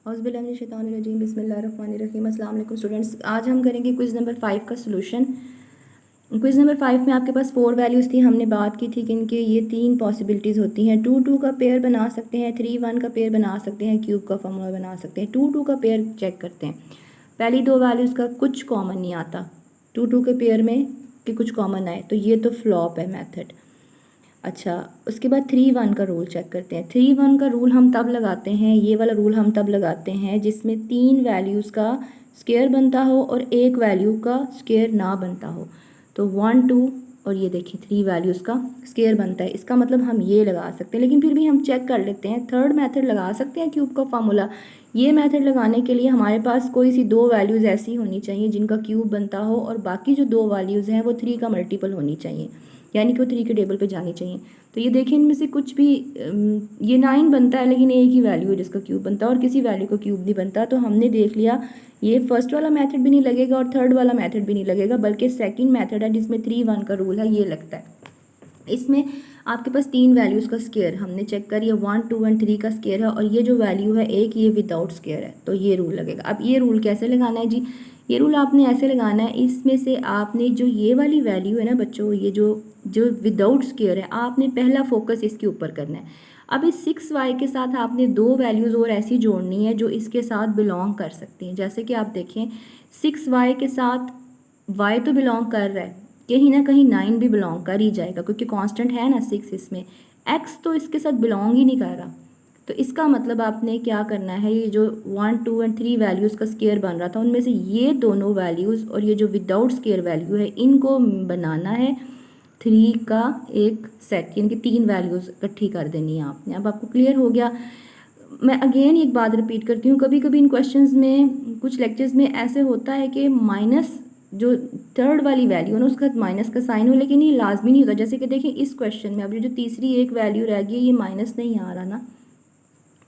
औज़ुबिल्लाहिमिनश्शैतानिर्रजीम बिस्मिल्लाहिर्रहमानिर्रहीम। अस्सलाम वालेकुम स्टूडेंट्स, आज हम करेंगे क्विज़ नंबर 5 का सोल्यूशन। क्विज़ नंबर 5 में आपके पास 4 वैल्यूज़ थी। हमने बात की थी कि इनके ये 3 पॉसिबिलिटीज़ होती हैं। 2 का पेयर बना सकते हैं, 3 का पेयर बना सकते हैं, क्यूब का फार्मूला बना सकते हैं। 2 का पेयर चेक करते हैं। पहली 2 वैल्यूज़ का कुछ कॉमन नहीं आता 2 के पेयर में कि कुछ कॉमन आए, तो ये तो फ्लॉप है मेथड। अच्छा, उसके बाद 3 का रूल चेक करते हैं। 3 का रूल हम तब लगाते हैं, ये वाला रूल हम तब लगाते हैं जिसमें 3 वैल्यूज़ का स्क्वायर बनता हो और एक वैल्यू का स्क्वायर ना बनता हो। तो 1 2 और ये देखिए 3 वैल्यूज़ का स्क्वायर बनता है, इसका मतलब हम ये लगा सकते हैं। लेकिन फिर भी हम चेक कर लेते हैं, थर्ड मेथड लगा सकते हैं क्यूब का फार्मूला। ये मेथड लगाने के लिए हमारे पास कोई सी 2 वैल्यूज़ ऐसी होनी चाहिए जिनका क्यूब बनता हो और बाकी जो 2 वैल्यूज़ हैं वो 3 का मल्टीपल होनी चाहिए, यानी कि वो 3 के टेबल पे जानी चाहिए। तो ये देखिए इनमें से कुछ भी ये 9 बनता है लेकिन एक ही वैल्यू है जिसका क्यूब बनता है और किसी वैल्यू का क्यूब नहीं बनता। तो हमने देख लिया ये फर्स्ट वाला मेथड भी नहीं लगेगा और थर्ड वाला मेथड भी नहीं लगेगा, बल्कि सेकंड मेथड है जिसमें 3 का रूल है, ये लगता है। इसमें आपके पास 3 वैल्यूज़ का स्क्वायर हमने चेक कर, ये 1 2 एंड 3 का स्क्वायर है और ये जो वैल्यू है एक ये विदाउट स्क्वायर है, तो ये रूल लगेगा। अब ये रूल कैसे लगाना है जी? ये रूल आपने ऐसे लगाना है, इसमें से आपने जो ये वाली वैल्यू है ना बच्चों, ये जो जो विदाउट स्क्वायर है, आपने पहला फोकस इसके ऊपर करना है। अब इस 6y के साथ आपने 2 वैल्यूज़ और ऐसी जोड़नी है जो इसके साथ बिलोंग कर सकती हैं। जैसे कि आप देखें 6y के साथ y तो बिलोंग कर रहा है, कहीं ना कहीं 9 भी बिलोंग कर ही जाएगा क्योंकि कांस्टेंट है ना 6 इसमें। x तो इसके साथ बिलोंग ही नहीं कर रहा, तो इसका मतलब आपने क्या करना है, ये जो 1 2 एंड 3 वैल्यूज़ का स्क्वायर बन रहा था उनमें से ये दोनों वैल्यूज़ और ये जो विदाउट स्क्वायर वैल्यू है इनको बनाना है 3 का एक सेट, यानी कि 3 वैल्यूज़ इकट्ठी कर देनी है आपने। अब आपको क्लियर हो गया। मैं अगेन एक बात रिपीट करती हूँ, कभी कभी इन क्वेश्चंस में कुछ लेक्चर्स में ऐसे होता है कि माइनस जो थर्ड वाली वैल्यू है ना उसका माइनस का साइन हो, लेकिन ये लाजमी नहीं होता। जैसे कि देखिए इस क्वेश्चन में अब ये जो तीसरी एक वैल्यू रह गई ये माइनस नहीं आ रहा ना,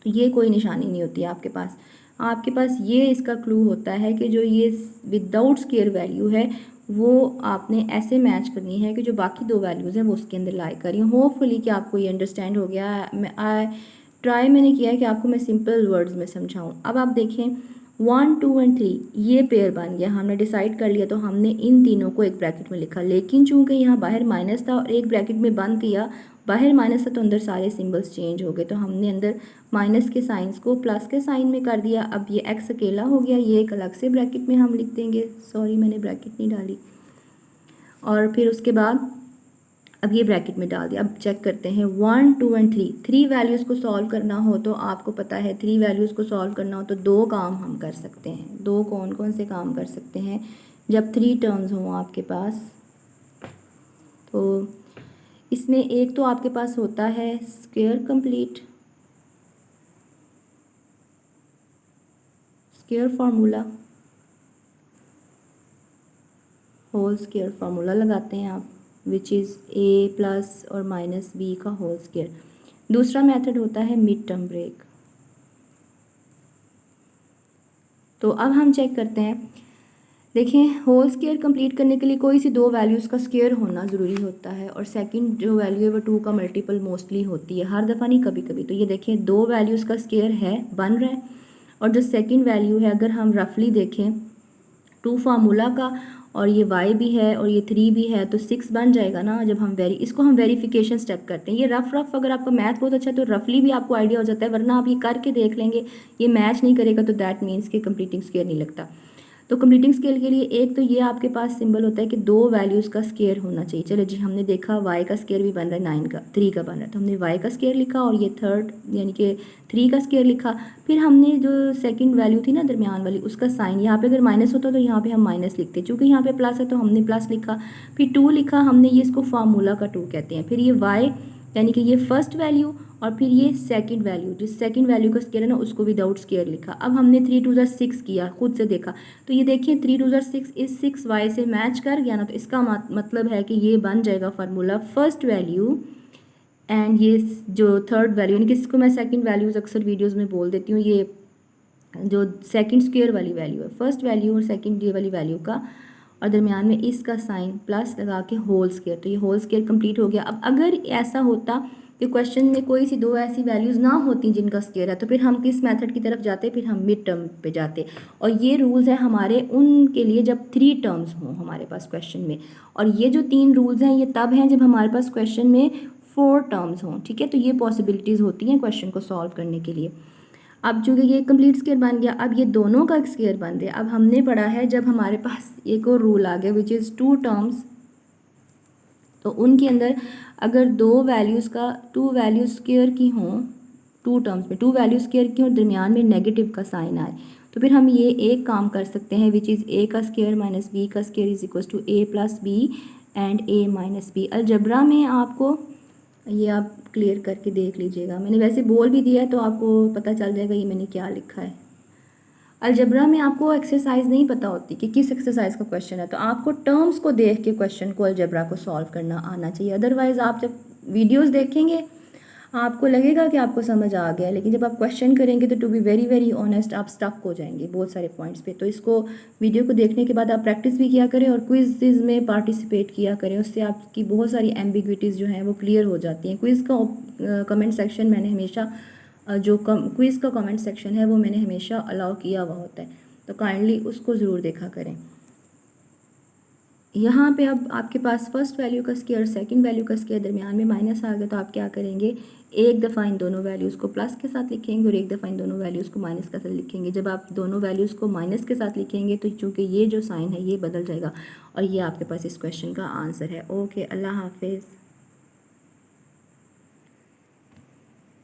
तो ये कोई निशानी नहीं होती आपके पास। आपके पास ये इसका क्लू होता है कि जो ये विदाउट स्क्वायर वैल्यू है वो आपने ऐसे मैच करनी है कि जो बाकी 2 वैल्यूज़ हैं वो उसके अंदर लाई करी। होपफुली कि आपको ये अंडरस्टैंड हो गया। मैंने किया है कि आपको मैं सिंपल वर्ड्स में समझाऊँ। अब आप देखें 1 2 एंड 3 ये पेयर बन गया, हमने डिसाइड कर लिया, तो हमने इन तीनों को एक ब्रैकेट में लिखा। लेकिन चूंकि यहाँ बाहर माइनस था और एक ब्रैकेट में बंद किया, बाहर माइनस था तो अंदर सारे सिंबल्स चेंज हो गए, तो हमने अंदर माइनस के साइंस को प्लस के साइन में कर दिया। अब ये x अकेला हो गया, ये एक अलग से ब्रैकेट में हम लिख देंगे, सॉरी मैंने ब्रैकेट नहीं डाली, और फिर उसके बाद अब ये ब्रैकेट में डाल दिया। अब चेक करते हैं 1 2 एंड 3 वैल्यूज़ को सॉल्व करना हो तो आपको पता है 3 वैल्यूज़ को सॉल्व करना हो तो 2 काम हम कर सकते हैं। 2 कौन कौन से काम कर सकते हैं? जब 3 टर्म्स हों आपके पास, तो इसमें एक तो आपके पास होता है square complete, square formula, whole square formula लगाते हैं आप, विच इज़ a प्लस और माइनस b का होल स्क्वायर। दूसरा मेथड होता है मिड टर्म ब्रेक। तो अब हम चेक करते हैं, देखें होल स्क्वायर कंप्लीट करने के लिए कोई सी 2 वैल्यूज़ का स्क्वायर होना ज़रूरी होता है और सेकंड जो वैल्यू है वो 2 का मल्टीपल मोस्टली होती है, हर दफ़ा नहीं कभी कभी। तो ये देखें 2 वैल्यूज़ का स्क्वायर है, बन रहा है, और जो सेकंड वैल्यू है अगर हम रफली देखें 2 फार्मूला का और ये y भी है और ये 3 भी है तो 6 बन जाएगा ना। जब हम इसको हम वेरिफिकेशन स्टेप करते हैं। ये रफ अगर आपका मैथ बहुत अच्छा है तो रफली भी आपको आइडिया हो जाता है, वरना आप ये करके देख लेंगे ये मैच नहीं करेगा तो दैट मीन्स कि कंप्लीटिंग स्क्वायर नहीं लगता। तो कंप्लीटिंग स्केल के लिए एक तो ये आपके पास सिंबल होता है कि 2 वैल्यूज़ का स्क्वायर होना चाहिए। चलो जी, हमने देखा y का स्क्वायर भी बन रहा है 9 का, 3 का बन रहा है, तो हमने y का स्क्वायर लिखा और ये थर्ड यानी कि 3 का स्क्वायर लिखा। फिर हमने जो सेकंड वैल्यू थी ना दरमियान वाली उसका साइन, यहाँ पे अगर माइनस होता तो यहाँ पे हम माइनस लिखते, चूँकि यहाँ पे प्लस है तो हमने प्लस लिखा। फिर 2 लिखा हमने, ये इसको फार्मूला का 2 कहते हैं। फिर ये y यानी कि ये फर्स्ट वैल्यू और फिर ये सेकंड वैल्यू, जिस सेकंड वैल्यू का स्क्वायर है ना उसको विदाउट स्क्वायर लिखा। अब हमने 3 2 6 किया, खुद से देखा, तो ये देखिए 3 2 6 इस 6y से मैच कर गया ना, तो इसका मतलब है कि ये बन जाएगा फार्मूला फर्स्ट वैल्यू एंड ये जो थर्ड वैल्यू, यानी कि इसको मैं सेकंड वैल्यूज़ अक्सर वीडियोस में बोल देती हूँ, ये जो सेकंड स्क्वायर वाली वैल्यू है, फर्स्ट वैल्यू और सेकंड ये वाली वैल्यू का, और दरमियान में इसका साइन प्लस लगा के होल स्क्वायर, तो ये होल स्क्वायर कंप्लीट हो गया। अब अगर ऐसा होता कि क्वेश्चन में कोई सी दो ऐसी वैल्यूज़ ना होती जिनका स्क्वायर है, तो फिर हम किस मेथड की तरफ जाते, फिर हम मिड टर्म पे जाते। और ये रूल्स है हमारे उनके लिए जब 3 टर्म्स हों हमारे पास क्वेश्चन में, और ये जो 3 रूल्स हैं ये तब हैं जब हमारे पास क्वेश्चन में 4 टर्म्स हों, ठीक है। तो ये पॉसिबिलिटीज़ होती हैं क्वेश्चन को सॉल्व करने के लिए। अब चूँकि ये कंप्लीट स्क्वायर बन गया, अब ये दोनों का स्क्वायर बन रहा है। अब हमने पढ़ा है जब हमारे पास एक और रूल आ गया विच इज़ 2 टर्म्स, तो उनके अंदर अगर दो वैल्यूज़ का 2 वैल्यूज स्क्वायर की हों, 2 टर्म्स में 2 वैल्यूज स्क्वायर की हों, दरमियान में नेगेटिव का साइन आए, तो फिर हम ये एक काम कर सकते हैं विच इज़ ए का स्क्वायर माइनस बी का square is equal to A plus B and A minus B. Algebra में आपको ये आप क्लियर करके देख लीजिएगा, मैंने वैसे बोल भी दिया है तो आपको पता चल जाएगा ये मैंने क्या लिखा है। अलजबरा में आपको एक्सरसाइज नहीं पता होती कि किस एक्सरसाइज का क्वेश्चन है, तो आपको टर्म्स को देख के क्वेश्चन को अलजबरा को सॉल्व करना आना चाहिए। अदरवाइज़ आप जब वीडियोस देखेंगे आपको लगेगा कि आपको समझ आ गया, लेकिन जब आप क्वेश्चन करेंगे तो to be very very honest आप स्टक हो जाएंगे बहुत सारे पॉइंट्स पे। तो इसको वीडियो को देखने के बाद आप प्रैक्टिस भी किया करें और क्विज़ में पार्टिसिपेट किया करें, उससे आपकी बहुत सारी एम्बिग्विटीज़ जो हैं वो क्लियर हो जाती हैं। क्विज़ का कमेंट सेक्शन मैंने हमेशा जो क्विज़ का कमेंट सेक्शन है वो मैंने हमेशा अलाउ किया हुआ होता है, तो काइंडली उसको ज़रूर देखा करें। यहाँ पे अब आपके पास फर्स्ट वैल्यू का स्क्वायर सेकंड वैल्यू का स्क्वायर दरमियान में माइनस आ गया, तो आप क्या करेंगे, एक दफ़ा इन दोनों वैल्यूज़ को प्लस के साथ लिखेंगे और एक दफ़ा इन दोनों वैल्यूज़ को माइनस के साथ लिखेंगे। जब आप दोनों वैल्यूज़ को माइनस के साथ लिखेंगे तो चूँकि ये जो साइन है ये बदल जाएगा और ये आपके पास इस क्वेश्चन का आंसर है। ओके, अल्लाह हाफिज़।